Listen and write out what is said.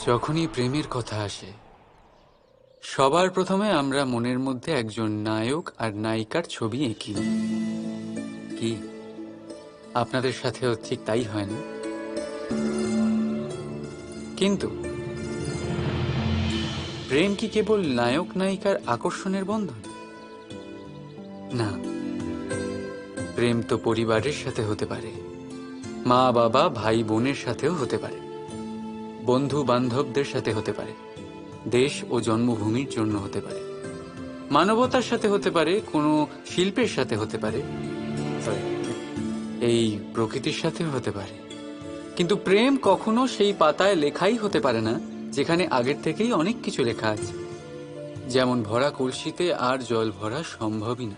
যখনই প্রেমের কথা আসে সবার প্রথমে আমরা মনের মধ্যে একজন নায়ক আর নায়িকার ছবি এঁকি নিই। কি আপনাদের সাথেও ঠিক তাই হয় না? কিন্তু প্রেম কি কেবল নায়ক নায়িকার আকর্ষণের বন্ধন? না, প্রেম তো পরিবারের সাথে হতে পারে, মা বাবা ভাই বোনের সাথেও হতে পারে, বন্ধু বান্ধবদের সাথে হতে পারে, দেশ ও জন্মভূমির জন্য হতে পারে, মানবতার সাথে হতে পারে, কোনো শিল্পের সাথে হতে পারে, sorry, এই প্রকৃতির সাথেও হতে পারে। কিন্তু প্রেম কখনো সেই পাতায় লেখাই হতে পারে না যেখানে আগের থেকেই অনেক কিছু লেখা আছে। যেমন ভরা কলসিতে আর জল ভরা সম্ভবই না।